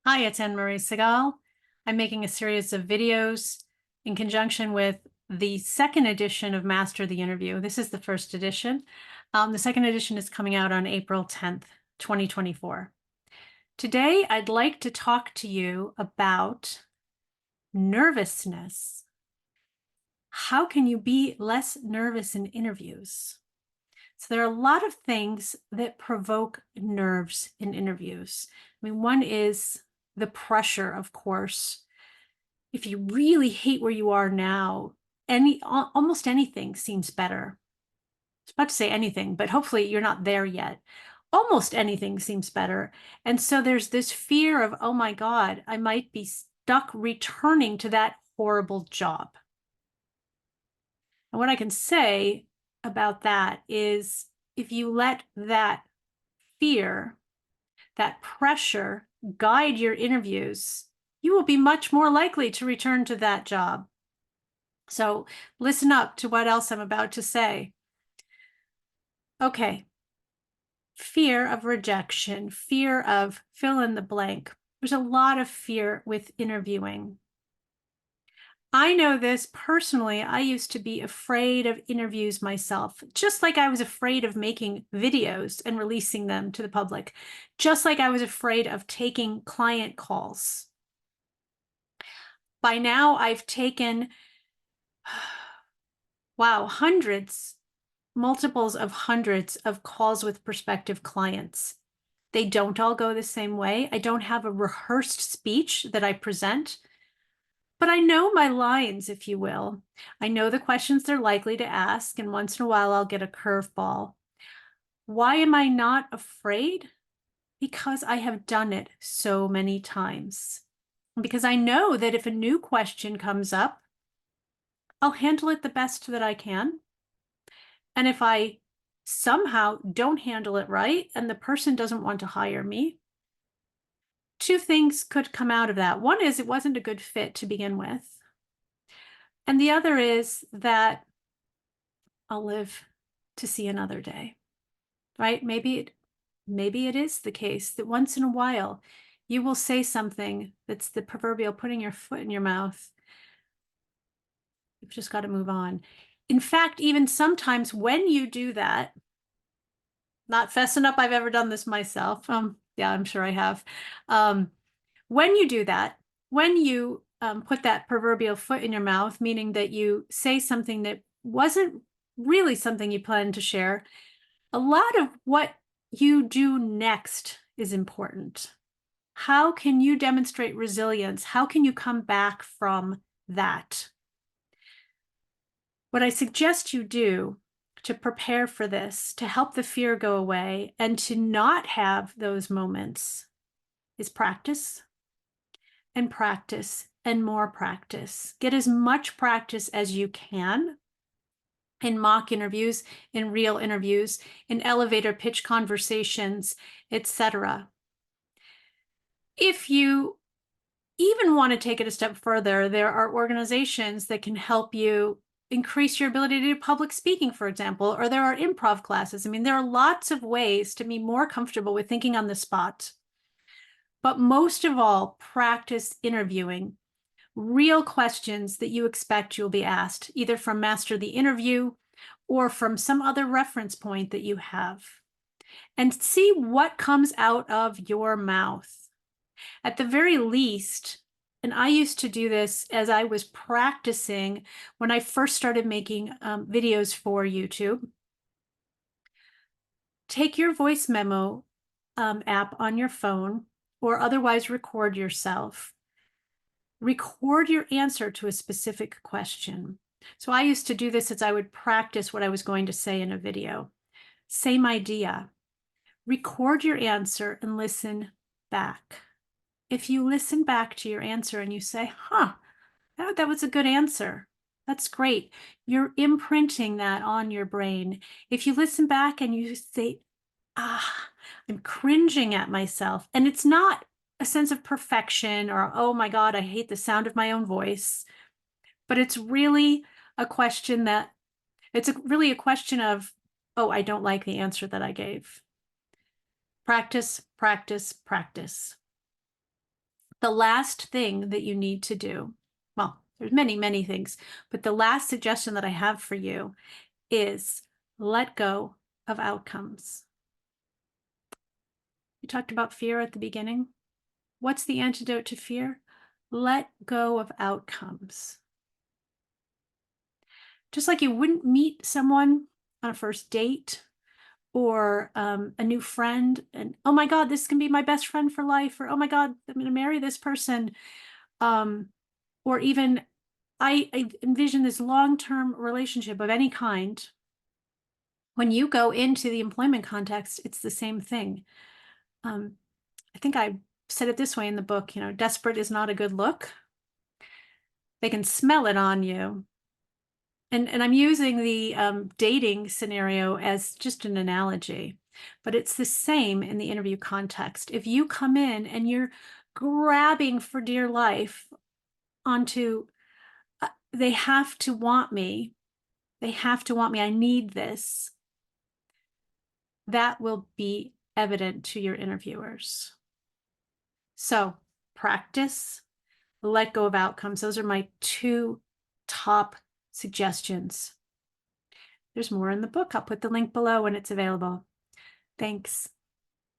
Hi, it's Anne-Marie Segal. I'm making a series of videos in conjunction with the second edition of Master the Interview. This is the first edition. The second edition is coming out on April 10th, 2024. Today, I'd like to talk to you about nervousness. How can you be less nervous in interviews? So there are a lot of things that provoke nerves in interviews. I mean, one is the pressure, of course. If you really hate where you are now, almost anything seems better. I was about to say anything, but hopefully you're not there yet. Almost anything seems better. And so there's this fear of, oh my God, I might be stuck returning to that horrible job. And what I can say about that is if you let that fear, that pressure guide your interviews, you will be much more likely to return to that job. So listen up to what else I'm about to say. Okay. Fear of rejection, fear of fill in the blank. There's a lot of fear with interviewing. I know this personally. I used to be afraid of interviews myself, just like I was afraid of making videos and releasing them to the public, just like I was afraid of taking client calls. By now, I've taken, wow, hundreds, multiples of hundreds of calls with prospective clients. They don't all go the same way. I don't have a rehearsed speech that I present. But I know my lines, if you will. I know the questions they're likely to ask, and once in a while I'll get a curveball. Why am I not afraid? Because I have done it so many times. Because I know that if a new question comes up, I'll handle it the best that I can. And if I somehow don't handle it right and the person doesn't want to hire me, two things could come out of that. One is it wasn't a good fit to begin with. And the other is that I'll live to see another day, right? Maybe it is the case that once in a while you will say something that's the proverbial putting your foot in your mouth. You've just got to move on. In fact, even sometimes when you do that, not fessing up I've ever done this myself. Yeah, I'm sure I have. When you do that, when you put that proverbial foot in your mouth, meaning that you say something that wasn't really something you planned to share, a lot of what you do next is important. How can you demonstrate resilience? How can you come back from that? What I suggest you do to prepare for this, to help the fear go away, and to not have those moments is practice and practice and more practice. Get as much practice as you can in mock interviews, in real interviews, in elevator pitch conversations, etc. If you even want to take it a step further, there are organizations that can help you increase your ability to do public speaking, for example, or there are improv classes. I mean, there are lots of ways to be more comfortable with thinking on the spot. But most of all, practice interviewing real questions that you expect you'll be asked, either from Master the Interview or from some other reference point that you have. And see what comes out of your mouth. At the very least, and I used to do this as I was practicing when I first started making videos for YouTube. Take your voice memo app on your phone or otherwise record yourself. Record your answer to a specific question. So I used to do this as I would practice what I was going to say in a video. Same idea. Record your answer and listen back. If you listen back to your answer and you say, that was a good answer. That's great. You're imprinting that on your brain. If you listen back and you say, I'm cringing at myself, and it's not a sense of perfection or, oh my God, I hate the sound of my own voice, but it's really a question really a question of, oh, I don't like the answer that I gave. Practice, practice, practice. The last thing that you need to do, well, there's many, many things, but the last suggestion that I have for you is let go of outcomes. You talked about fear at the beginning. What's the antidote to fear? Let go of outcomes. Just like you wouldn't meet someone on a first date or a new friend and, oh my God, this can be my best friend for life, or oh my God, I'm going to marry this person. Or even I envision this long-term relationship of any kind. When you go into the employment context, it's the same thing. I think I said it this way in the book, desperate is not a good look. They can smell it on you. And I'm using the dating scenario as just an analogy, but it's the same in the interview context. If you come in and you're grabbing for dear life onto, they have to want me, they have to want me, I need this, that will be evident to your interviewers. So practice, let go of outcomes. Those are my two top suggestions. There's more in the book. I'll put the link below when it's available. Thanks.